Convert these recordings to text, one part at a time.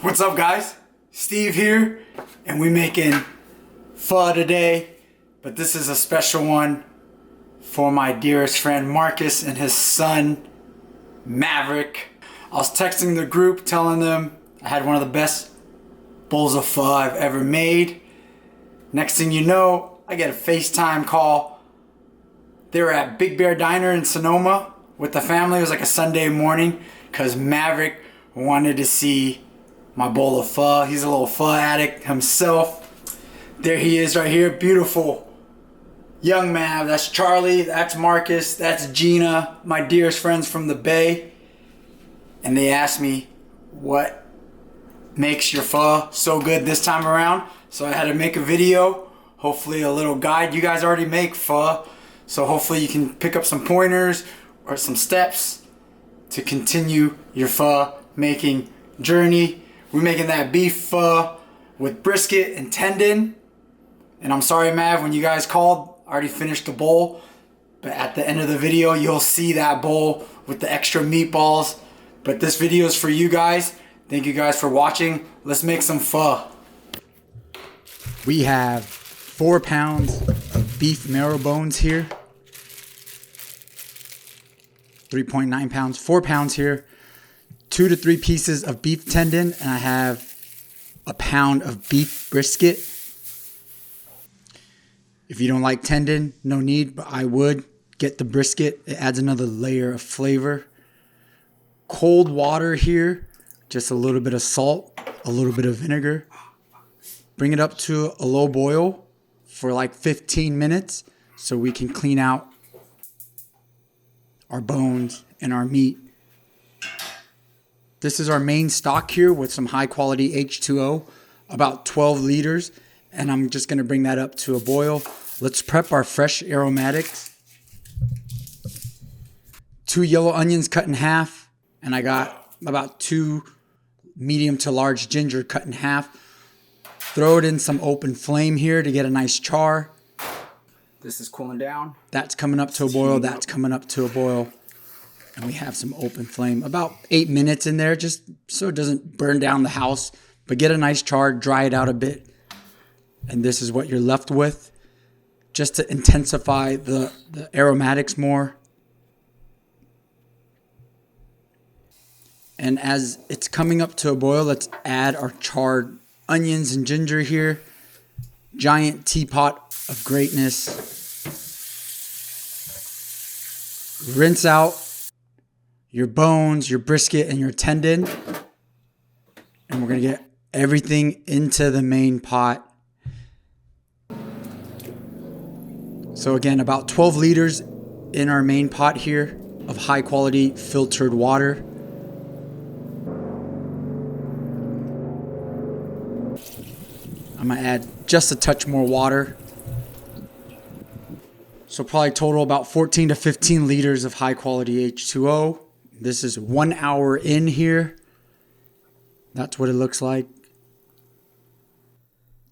What's up, guys? Steve here, and we making pho today, but this is a special one for my dearest friend Marcus and his son Maverick. I was texting the group telling them I had one of the best bowls of pho I've ever made. Next thing you know, I get a FaceTime call. They were at Big Bear Diner in Sonoma with the family. It was like a Sunday morning because Maverick wanted to see my bowl of pho. He's a little pho addict himself. There he is right here, beautiful young Mav. That's Charlie, that's Marcus, that's Gina, my dearest friends from the Bay. And they asked me what makes your pho so good this time around. So I had to make a video, hopefully a little guide. You guys already make pho, so hopefully you can pick up some pointers or some steps to continue your pho making journey. We're making that beef pho with brisket and tendon. And I'm sorry, Mav, when you guys called, I already finished the bowl. But at the end of the video, you'll see that bowl with the extra meatballs. But this video is for you guys. Thank you guys for watching. Let's make some pho. We have 4 pounds of beef marrow bones here. 3.9 pounds, 4 pounds here. 2 to 3 pieces of beef tendon, and I have a pound of beef brisket. If you don't like tendon, no need, but I would get the brisket. It adds another layer of flavor. Cold water here, just a little bit of salt, a little bit of vinegar. Bring it up to a low boil for like 15 minutes so we can clean out our bones and our meat. This is our main stock here with some high quality H2O, about 12 liters. And I'm just gonna bring that up to a boil. Let's prep our fresh aromatics. 2 yellow onions cut in half. And I got about 2 medium to large ginger cut in half. Throw it in some open flame here to get a nice char. This is cooling down. That's coming up to a boil, that's coming up to a boil. And we have some open flame, about 8 minutes in there, just so it doesn't burn down the house. But get a nice char, dry it out a bit. And this is what you're left with, just to intensify the aromatics more. And as it's coming up to a boil, let's add our charred onions and ginger here. Giant teapot of greatness. Rinse out your bones, your brisket, and your tendon. And we're going to get everything into the main pot. So again, about 12 liters in our main pot here of high quality filtered water. I'm going to add just a touch more water. So probably total about 14 to 15 liters of high quality H2O. This is 1 hour in here. That's what it looks like.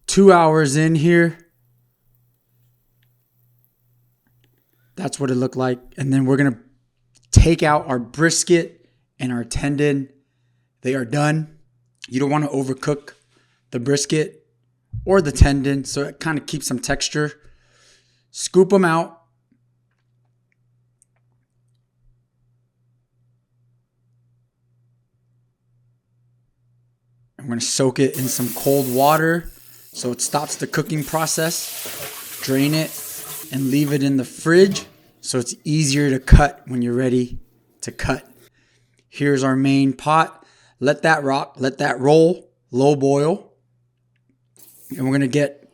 2 hours in here. That's what it looked like. And then we're going to take out our brisket and our tendon. They are done. You don't want to overcook the brisket or the tendon, so it kind of keeps some texture. Scoop them out. I'm going to soak it in some cold water so it stops the cooking process. Drain it and leave it in the fridge so it's easier to cut when you're ready to cut. Here's our main pot. Let that rock, let that roll, low boil. And we're going to get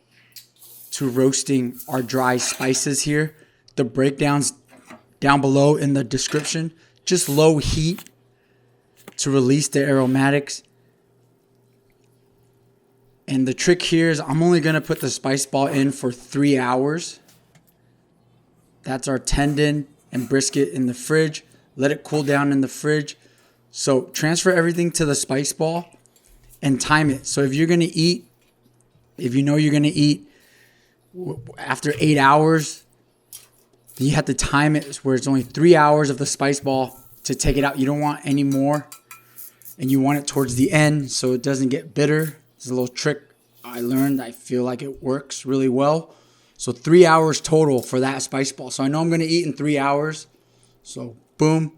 to roasting our dry spices here. The breakdowns down below in the description. Just low heat to release the aromatics. And the trick here is I'm only going to put the spice ball in for 3 hours. That's our tendon and brisket in the fridge. Let it cool down in the fridge. So transfer everything to the spice ball and time it. So if you're going to eat, if you know you're going to eat after 8 hours, then you have to time it where it's only 3 hours of the spice ball to take it out. You don't want any more. and you want it towards the end so it doesn't get bitter. It's a little trick I learned. I feel like it works really well. So 3 hours total for that spice ball. So I know I'm going to eat in 3 hours. So boom.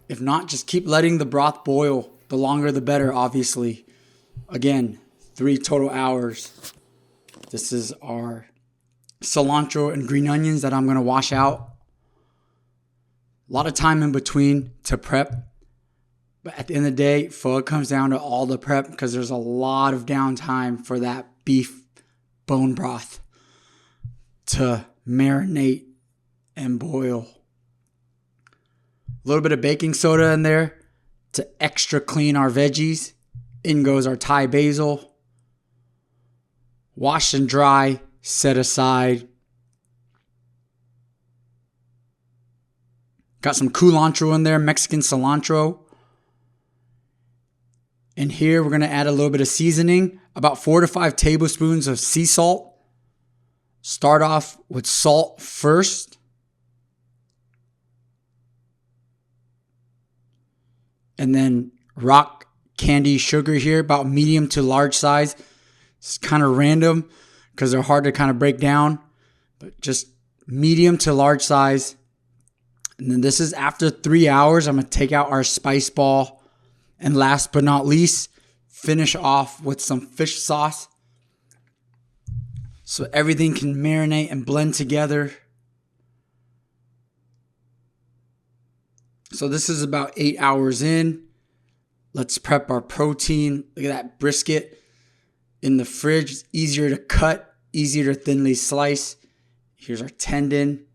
If not, just keep letting the broth boil. The longer the better, obviously. Again, 3 total hours. This is our cilantro and green onions that I'm going to wash out. A lot of time in between to prep. But at the end of the day, pho comes down to all the prep because there's a lot of downtime for that beef bone broth to marinate and boil. A little bit of baking soda in there to extra clean our veggies. In goes our Thai basil. Wash and dry, set aside. Got some culantro in there, Mexican cilantro. And here we're going to add a little bit of seasoning, about 4 to 5 tablespoons of sea salt. Start off with salt first. And then rock candy sugar here, about medium to large size. It's kind of random because they're hard to kind of break down, but just medium to large size. And then this is after 3 hours. I'm going to take out our spice ball. And last but not least, finish off with some fish sauce so everything can marinate and blend together. So this is about 8 hours in. Let's prep our protein. Look at that brisket in the fridge. It's easier to cut, easier to thinly slice. Here's our tendon.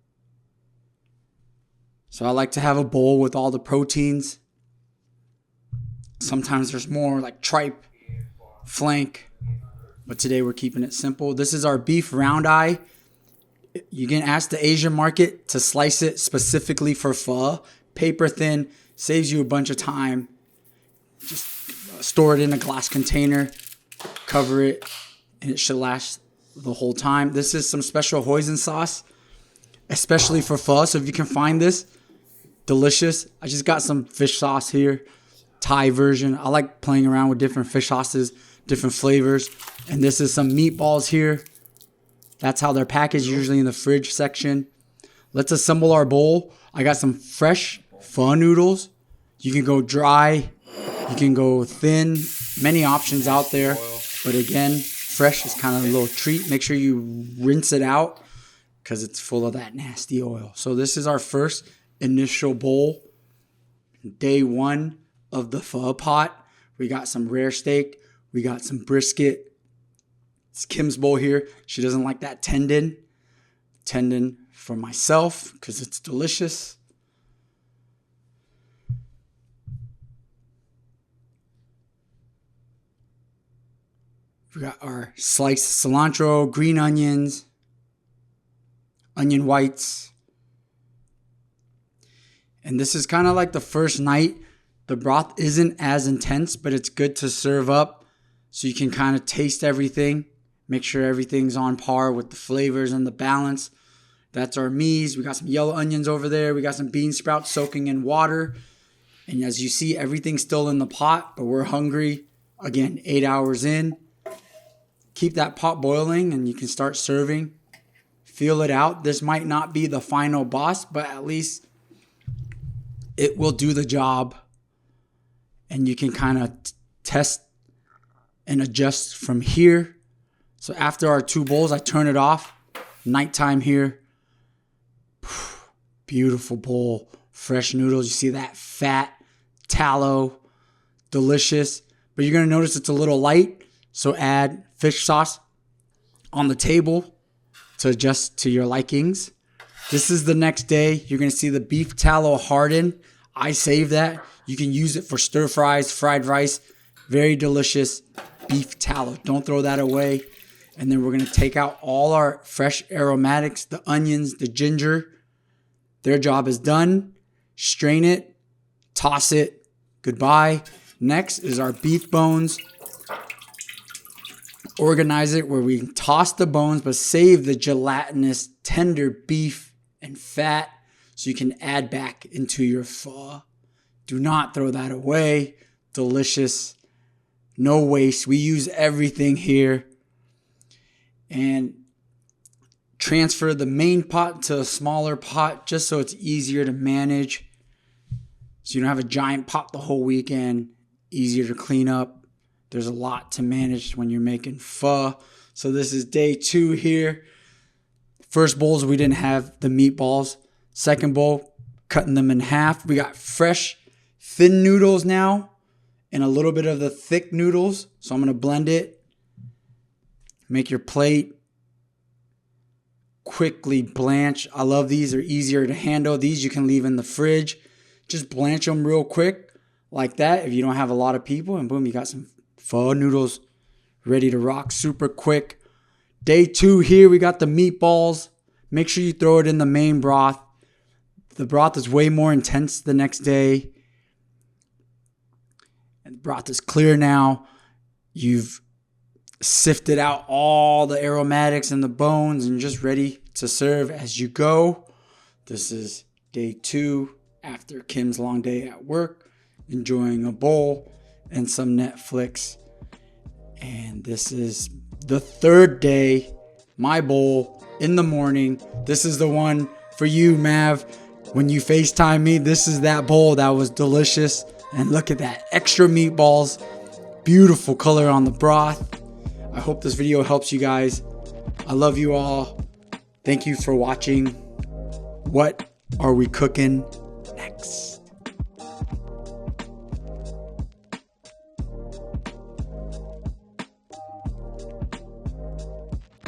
So I like to have a bowl with all the proteins. Sometimes there's more like tripe, flank, but today we're keeping it simple. This is our beef round eye. You can ask the Asian market to slice it specifically for pho. Paper thin, saves you a bunch of time. Just store it in a glass container, cover it, and it should last the whole time. This is some special hoisin sauce, especially for pho. So if you can find this, delicious. I just got some fish sauce here. Thai version. I like playing around with different fish sauces, different flavors. And this is some meatballs here. That's how they're packaged, usually in the fridge section. Let's assemble our bowl. I got some fresh pho noodles. You can go dry. You can go thin. Many options out there. But again, fresh is kind of a little treat. Make sure you rinse it out because it's full of that nasty oil. So this is our first initial bowl. Day 1 of the pho pot. We got some rare steak. We got some brisket. It's Kim's bowl here. She doesn't like that tendon. Tendon for myself because it's delicious. We got our sliced cilantro, green onions, onion whites. And this is kind of like the first night. The broth isn't as intense, but it's good to serve up so you can kind of taste everything. Make sure everything's on par with the flavors and the balance. That's our mies. We got some yellow onions over there. We got some bean sprouts soaking in water. And as you see, everything's still in the pot, but we're hungry. Again, 8 hours in. Keep that pot boiling and you can start serving. Feel it out. This might not be the final boss, but at least it will do the job. And you can kind of test and adjust from here. So after our 2 bowls, I turn it off. Nighttime here. Beautiful bowl. Fresh noodles. You see that fat, tallow, delicious. But you're going to notice it's a little light. So add fish sauce on the table to adjust to your likings. This is the next day. You're going to see the beef tallow harden. I save that. You can use it for stir fries, fried rice. Very delicious beef tallow. Don't throw that away. And then we're going to take out all our fresh aromatics, the onions, the ginger. Their job is done. Strain it. Toss it. Goodbye. Next is our beef bones. Organize it where we toss the bones but save the gelatinous, tender beef and fat so you can add back into your pho. Do not throw that away. delicious, no waste. We use everything here. And transfer the main pot to a smaller pot just so it's easier to manage. So you don't have a giant pot the whole weekend, easier to clean up. There's a lot to manage when you're making pho. So this is day 2 here. First bowls, we didn't have the meatballs. Second bowl, cutting them in half. We got fresh, thin noodles now and a little bit of the thick noodles. So I'm going to blend it. Make your plate. Quickly blanch. I love these. They're easier to handle. These you can leave in the fridge. Just blanch them real quick like that if you don't have a lot of people. And boom, you got some pho noodles ready to rock super quick. Day 2 here, we got the meatballs. Make sure you throw it in the main broth. The broth is way more intense the next day. And the broth is clear now. You've sifted out all the aromatics and the bones and just ready to serve as you go. This is day 2 after Kim's long day at work, enjoying a bowl and some Netflix. And this is the 3rd day, my bowl in the morning. This is the one for you, Mav. When you FaceTime me, this is that bowl that was delicious. And look at that, extra meatballs, beautiful color on the broth. I hope this video helps you guys. I love you all. Thank you for watching. What are we cooking next?